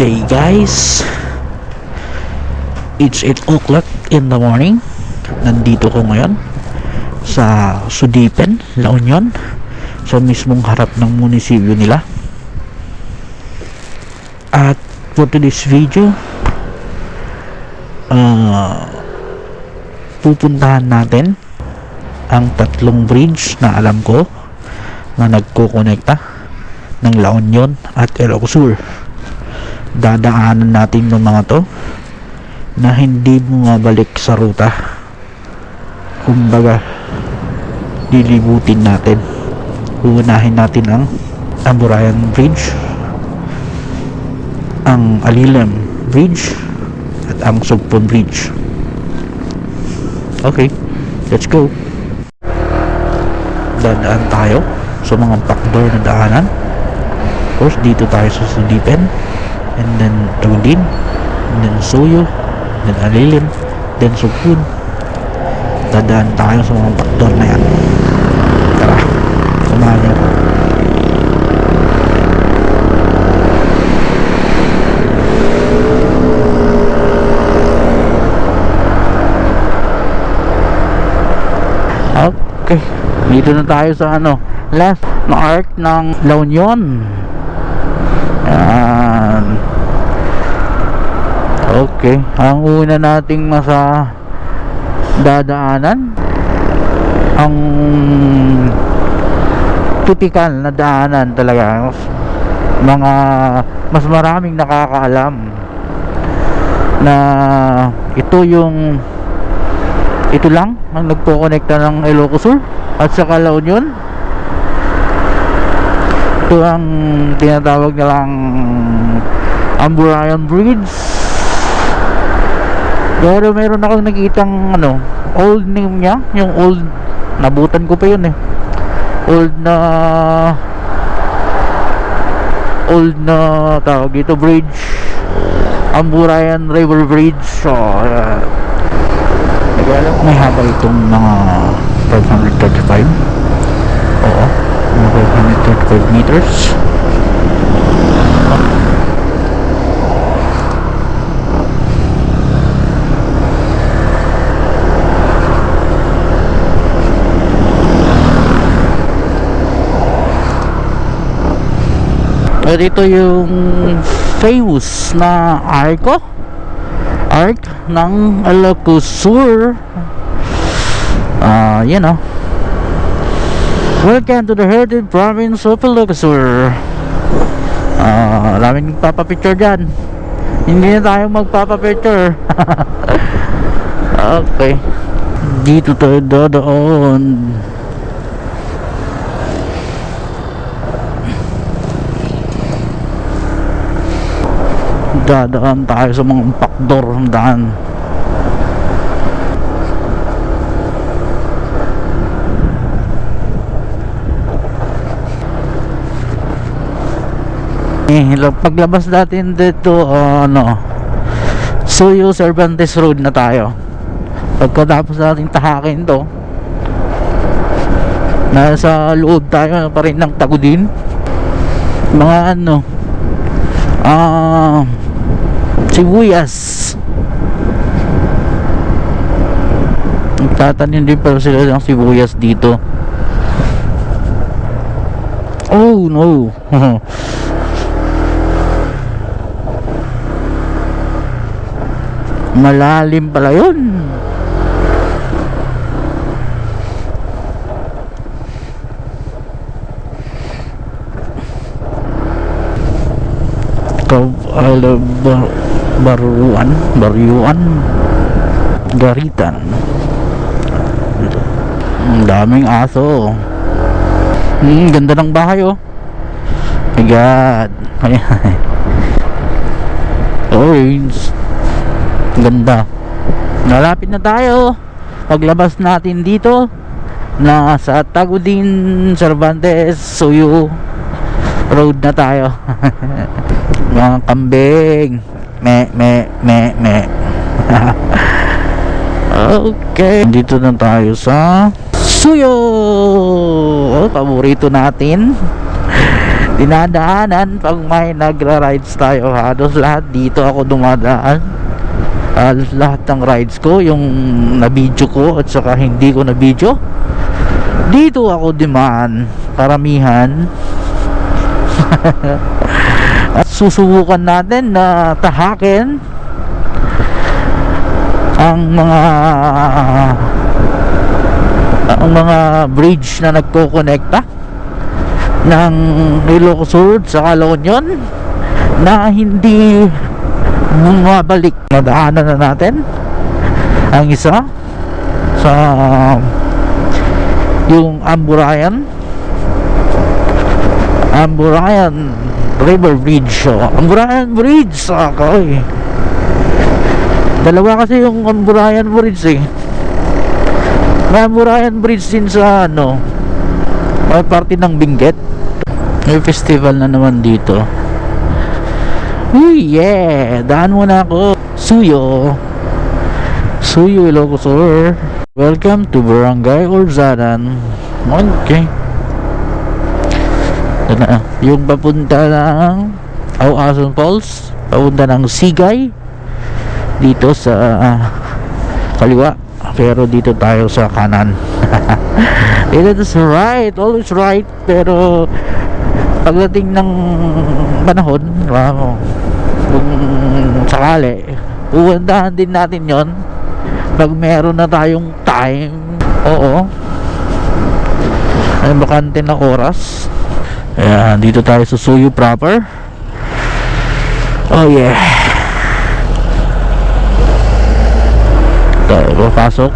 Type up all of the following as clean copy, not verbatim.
day guys, it's 8 o'clock in the morning. Nandito ko ngayon sa Sudipen, La Union, sa mismong harap ng munisipyo nila. At for today's video, pupuntahan natin ang tatlong bridge na alam ko na nagko-connecta ng La Union at Ilocos Sur. Dadaanan natin ng mga to na hindi bumabalik sa ruta. Kumbaga, lilibutin natin. Uunahin natin ang Amburayan Bridge, ang Alilam Bridge, at ang Sugpon Bridge. Okay, let's go. Dadaan tayo sa mga backdoor na daanan. Of course, dito tayo sa Sudipen, and then Tagudin, and then Suyo, then Alilim, then Sugpon. Dadaan tayo sa mga backdoor na yan. Tara, samahan niyo ako. Okay, dito na tayo sa left na arc ng La Union. Yan. Okay, ang una nating dadaanan, ang typical na daanan talaga, mga mas maraming nakakaalam na ito lang ang nagpo-connecta ng Ilocos Sur at saka La Union. Ito ang tinatawag nilang Amburayan Bridge. Pero meron akong nakitang old name niya, yung old, nabutan ko pa yun old na tawag dito, bridge, Amburayan River Bridge. So may haba itong mga 535. Oo, mga 535 meters. At ito yung famous na arc ng Ilocos Sur. Yan welcome to the heritage province of Ilocos Sur. Maraming magpapapicture dyan. Hindi na tayo magpapapicture. Okay, dito tayo dadaan. Dadaan tayo sa mga backdoor ng daan. Paglabas natin dito, Suyo Cervantes Road na tayo. Pagkatapos natin tahakin to, nasa loob tayo pa rin ng Tagudin. Mga sibuyas. Tatanim din pala sila ng sibuyas dito. Oh no. Malalim pala yun. Baruan, Garitan. Ang daming aso. Ganda ng bahay my God. Orange. Ganda. Nalapit na tayo. Paglabas natin dito, nasa Tagudin, Cervantes, Suyo Road na tayo. Mga kambing. Me. Okay, dito na tayo sa Suyo. Paborito natin. dinadaanan pag may nagra-rides tayo. Halos lahat dito ako dumadaan. Lahat ng rides ko, yung na-video ko at saka hindi ko na-video, dito ako dumaan karamihan. At susubukan natin na tahakin ang mga bridge na nagko-connecta ng Ilocos Sur sa La Union na hindi bumabalik. Nadaanan na natin ang isa sa yung Amburayan River Bridge. Amburayan Bridge, okay. Dalawa kasi yung Amburayan Bridge eh. May Amburayan Bridge din sa may parte ng Benguet. May festival na naman dito. Uy, yeah! Daan muna ako. Suyo, Ilocos Sur. Welcome to Barangay Orzadan. Okay. Ito na. Yung papunta ng Auason Falls, papunta ng Sigay, dito sa kaliwa. Pero dito tayo sa kanan. It is right, always right. Pero pagdating ng panahon, kung sakali, pupuntahan din natin yon pag meron na tayong time. Oo, ay bakante na oras. Ayan, dito tayo sa Suyo proper. Oh yeah, tayo papasok.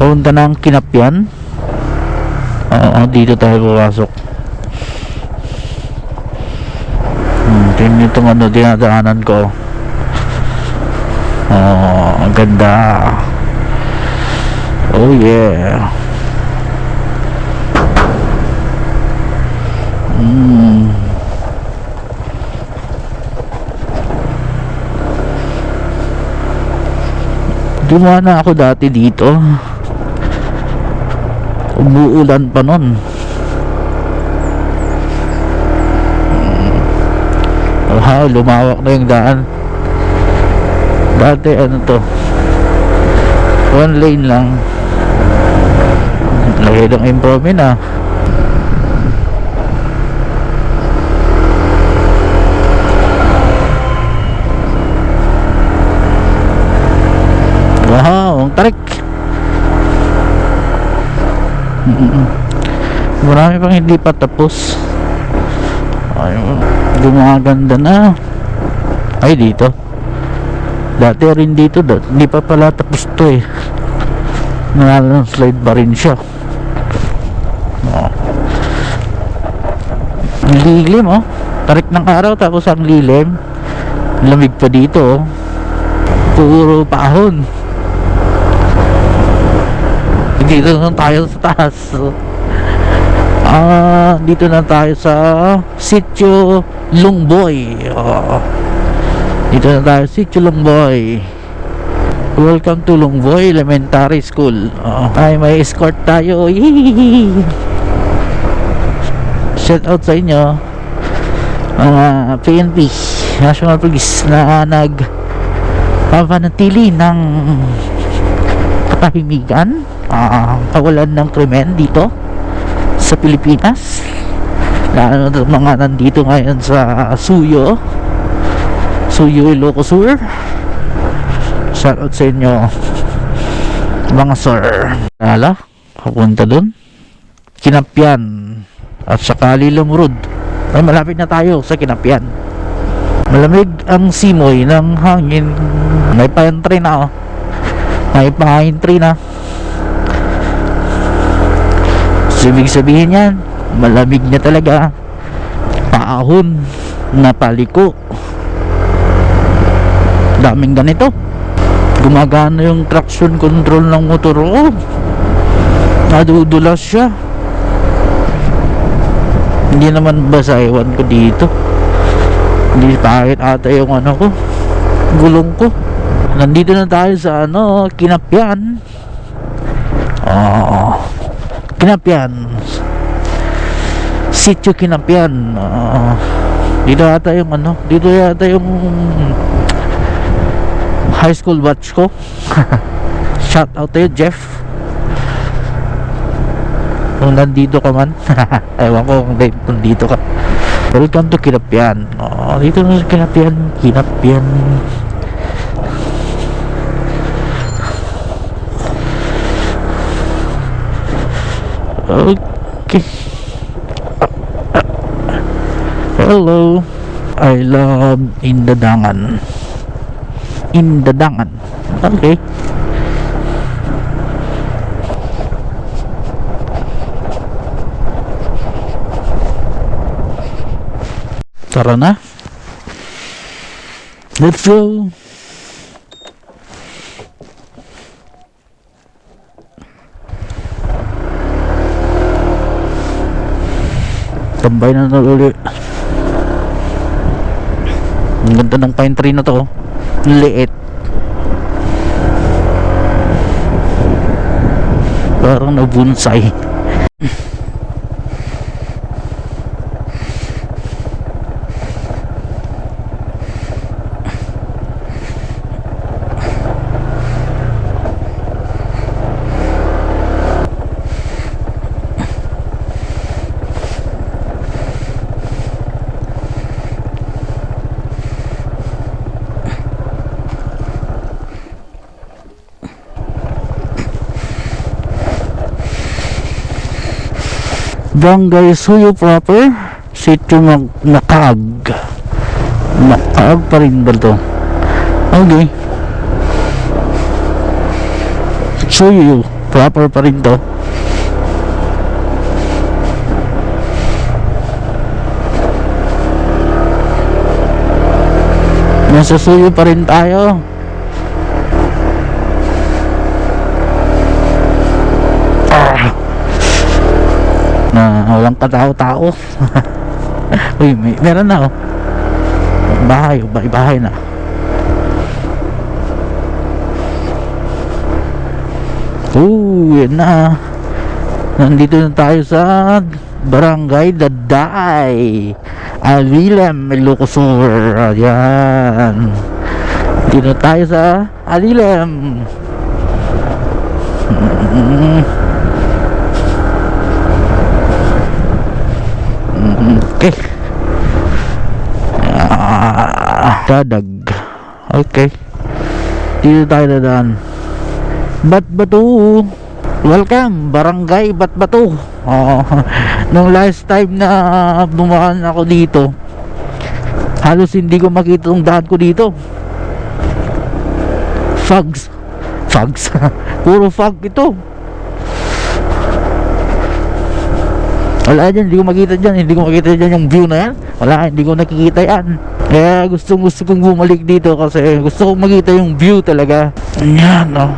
Punta ng Kinapyan. Oo, dito tayo papasok. Tingnan itong dinadaanan ko. Oh, ang ganda. Oh yeah. Dumana ako dati dito. Umuulan pa nun. Wow, lumawak na yung daan. Dati one lane lang. Lagi ng improvement Wow, ang tarik. Marami pang hindi pa tapos. Ayun, gumaganda na. Ay, dito dati rin dito, hindi pa pala tapos to eh. Slide pa rin siya. Ang lilim tarik ng araw, tapos ang lilim, lamig pa dito puro pahon. Dito na tayo sa taas. Dito na tayo sa Sitio Lungboy. Dito na tayo, Sitio Lungboy. Welcome to Lungboy Elementary School. Ay, may escort tayo. Yee! Shout out sa inyo, mga PNP, National Police, na nagpapanatili ng katahimikan, kawalan ng krimen dito sa Pilipinas. Lalo na mga nandito ngayon sa Suyo, Ilocos Sur. Shout out sa inyo, mga sir. Papunta dun Kinapyan at saka Lilong Road. Ay, malapit na tayo sa Kinapyan. Malamig ang simoy ng hangin. May pine tree na may pine tree na. So, ibig sabihin yan, malamig na talaga. Paahon na paliko. Daming ganito. Gumagana yung traction control ng motor. Nadudulas siya. Hindi naman basa, ewan ko dito. Hindi pahit ata yung ko, gulong ko. Nandito na tayo sa Kinapyan. Kinapyan. Sitio Kinapyan. Dito yata yung ano, dito yata yung high school batch ko. Shout out to you, Jeff. Kung nandito ka man. Ewan ko kung dito ka. Welcome to Kinapyan. Dito na sa Kinapyan. Kinapyan. Okay. Hello. I love Indadangan. Indadangan. Okay. Tara na. Let's go. Tambay na ulit. Ang ganda ng pine tree na to. Liit. Parang nabunsay. Barangay Suyo proper, Sitio Nakaag. Nakaag pa rin ba ito? Okay. Suyo proper pa rin to. Nasa Suyo pa rin tayo. Na walang katao-tao. Uy, meron na oh. Bahay na. Yan na. Nandito na tayo sa Barangay Daday, Alilem, Ilocosur. Ayan. Dito na tayo sa Alilem. Okay. Dadag. Okay. Dito tayo dadaan. Batbatu. Welcome, Barangay Batbatu. Nung last time na dumaan ako dito, halos hindi ko makita yung daan ko dito. Fogs. Puro fog ito. Wala dyan, hindi ko makita dyan yung view na yan. Wala, hindi ko nakikita yan. Kaya gusto kong bumalik dito kasi gusto kong makita yung view talaga. Yan, oh.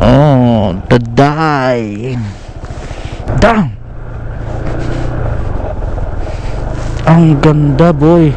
Oh, Daday. Damn. Ang ganda, boy.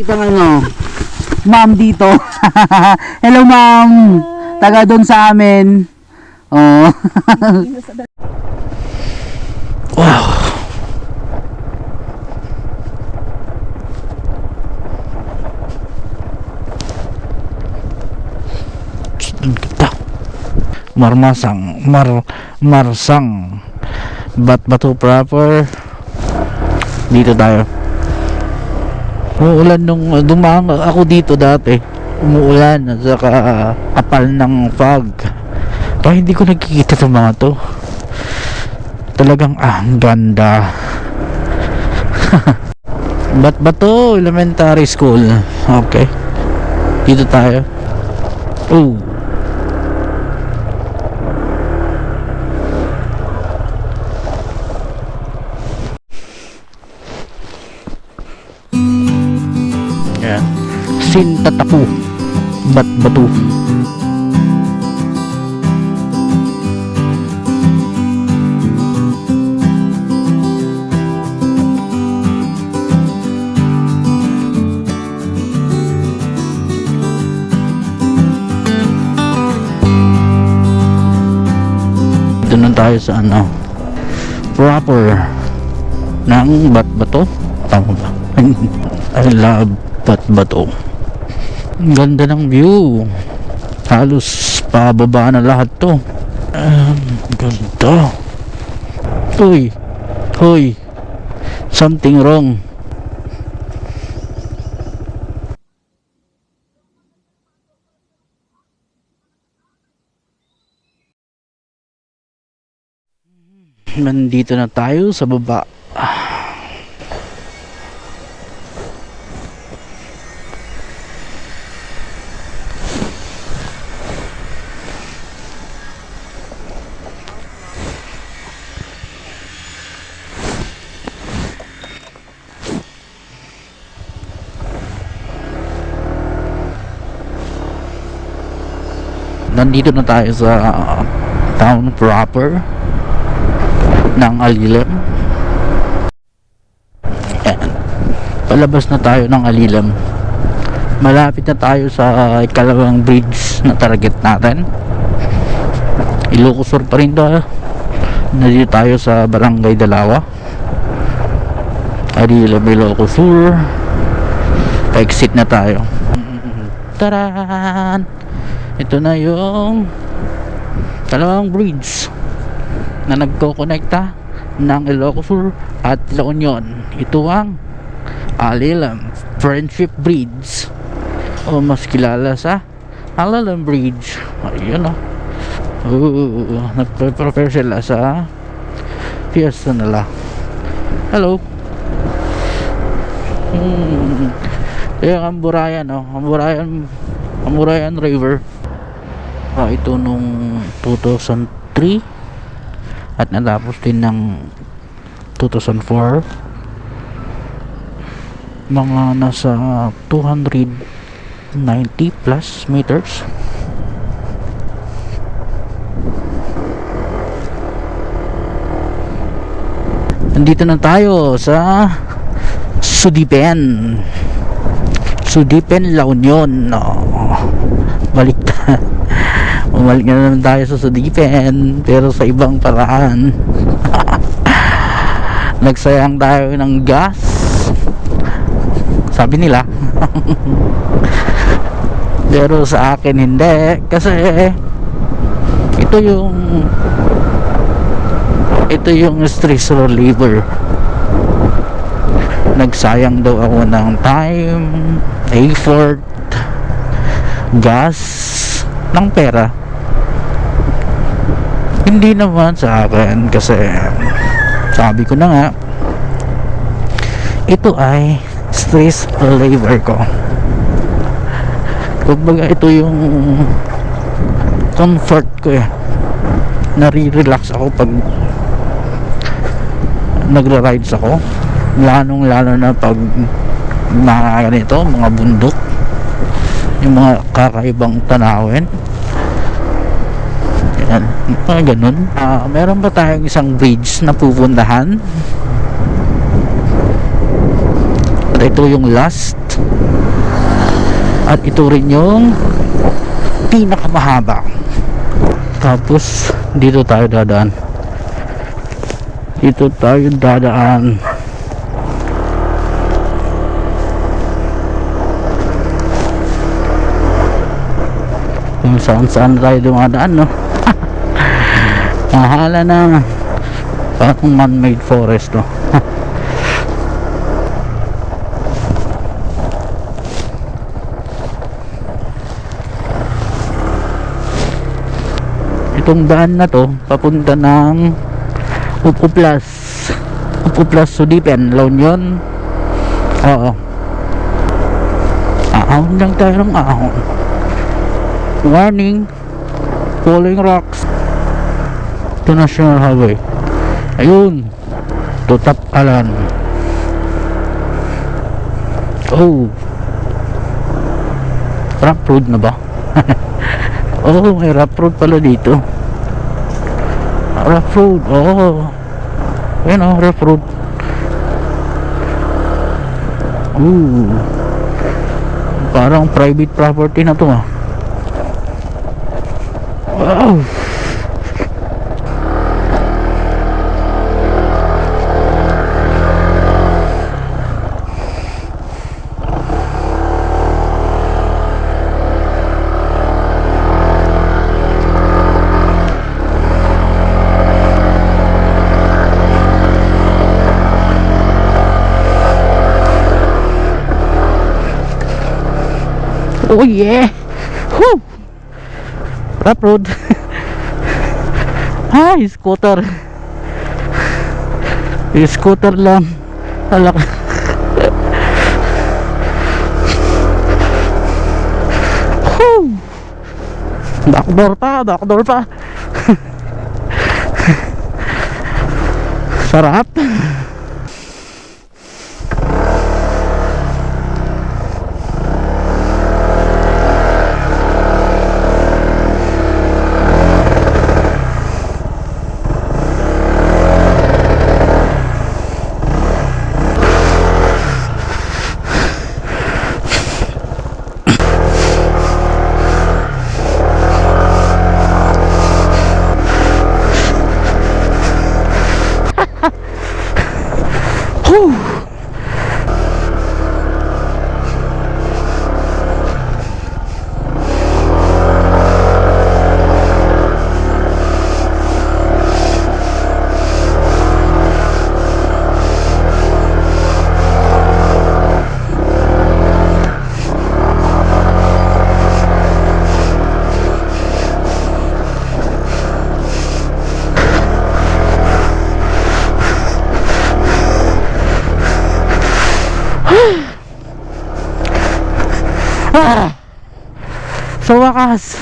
Ibang ano, ma'am dito. Hello ma'am. Taga doon sa amin. Oh. Wow. Marsang. Batbatu proper. Dito tayo. Umuulan nung dumaan ako dito dati. Umuulan at saka kapal ng fog. Kaya hindi ko nakikita sa mga to. Talagang ang ganda. Batbatu Elementary School. Okay. Dito tayo. Oh. Sintatapu Batbatu. tayo sa ano, proper ng Batbato. Tama ba? I love Batbato. Ang ganda ng view. Halos pababa na lahat to. Ganda. Uy, hoy, something wrong. Nandito na tayo sa baba. Nandito na tayo sa town proper ng Alilam. Ayan. Palabas na tayo ng Alilam. Malapit na tayo sa ikalawang bridge na target natin. Ilocos Sur pa rin tayo. Nandito tayo sa Barangay Dalawa, Alilam, Ilocos Sur. Pa-exit na tayo. Taran! Ito na yung dalawang bridge na nagko-connecta ng Ilocos Sur at La Union. Ito ang Alilam Friendship Bridge, o mas kilala sa Alilam Bridge. Ayun o. Nagpe-prepare sila sa fiesta nila. Hello. Yung Amburayan, no? Amburayan River. Ito nung 2003 at natapos din ng 2004. Mga nasa 290 plus meters. Nandito na tayo sa Sudipen, La Union. Baliktad. Umalik na naman tayo sa Sudipen, pero sa ibang paraan. Nagsayang tayo ng gas, sabi nila. Pero sa akin hindi, kasi ito yung stress reliever. Nagsayang daw ako ng time, effort, gas, ng pera. Hindi naman sa akin, kasi sabi ko na nga, ito ay stress reliever ko. Kumbaga ito yung comfort ko eh. Nare-relax ako pag nagra-rides ako, lalo na pag mga ganito, mga bundok, yung mga kakaibang tanawin. Yan, mga ganun. Meron ba tayong isang bridge na pupuntahan? At ito yung last, at ito rin yung pinakamahaba. Tapos dito tayo dadaan. Kung saan tayo dumadaan, no? Mahala na, parang man-made forest, no? Itong daan na to papunta ng Upo Plus Sudipen, La Union. Oo, ahon lang tayo ng ahon. Warning, falling rocks. Ito National Highway. Ayun, Tutap Alan. Oh, rough road na ba? Oh, may rough road pala dito. Rough road, oh. Ayun oh, rough road. Parang private property na to, ah. Wow. Oh yeah! Woo! Rough road. Ay, scooter. Scooter lang. Alak. Woo! Backdoor pa, backdoor pa. Sarap. Whew. Ah! Sa wakas.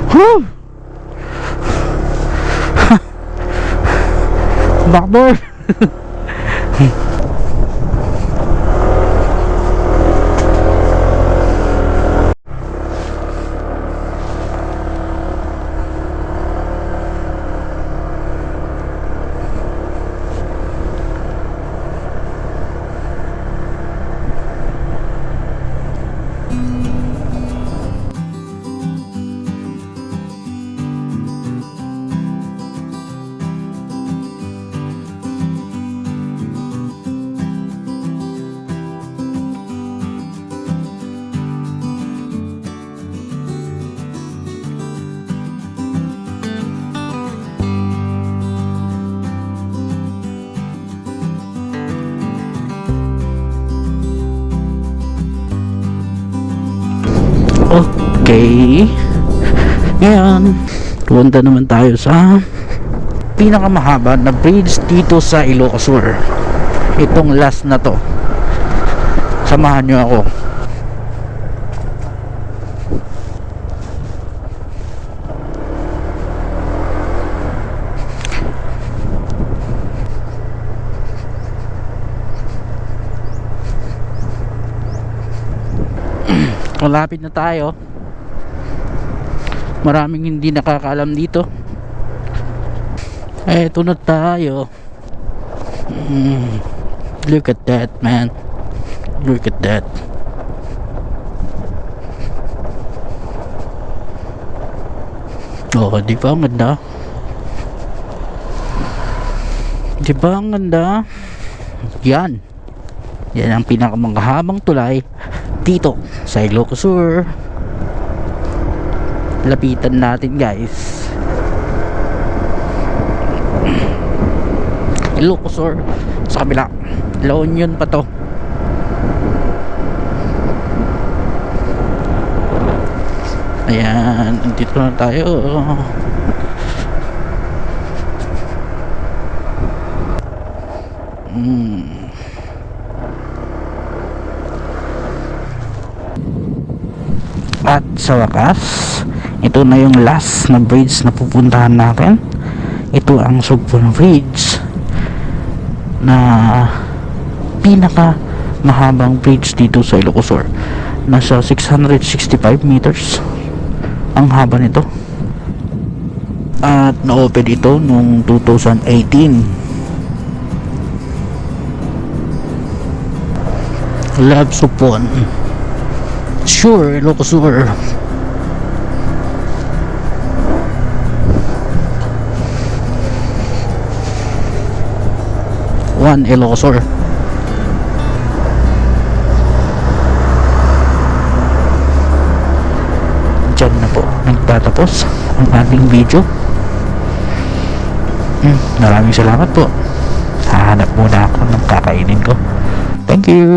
Whew! Backdoor. Okay. Ngayon, punta naman tayo sa pinakamahaba na bridge dito sa Ilocos Sur. Itong last na to. Samahan nyo ako. Malapit na tayo. Maraming hindi nakakaalam dito. Eto na tayo. Look at that, man. Look at that. Oh, di ba ang ganda? Di ba ang ganda? Yan. Yan ang pinakamanghahabang tulay dito sa Ilocos Sur. Lapitan natin, guys. Ilocos Sur sa kabila. La Union pa to. Ayan, dito na tayo. At sa wakas, ito na yung last na bridge na pupuntahan natin. Ito ang Sugpon Bridge, na pinaka mahabang bridge dito sa Ilocos Sur. Nasa 665 meters ang haba nito. At na-open ito noong 2018. Love Sugpon. Sure, Ilocos Sur. One Ilocos Sur. Diyan na po nagtatapos ang ating video. Maraming salamat po. Hahanap muna ako ng kakainin ko. Thank you.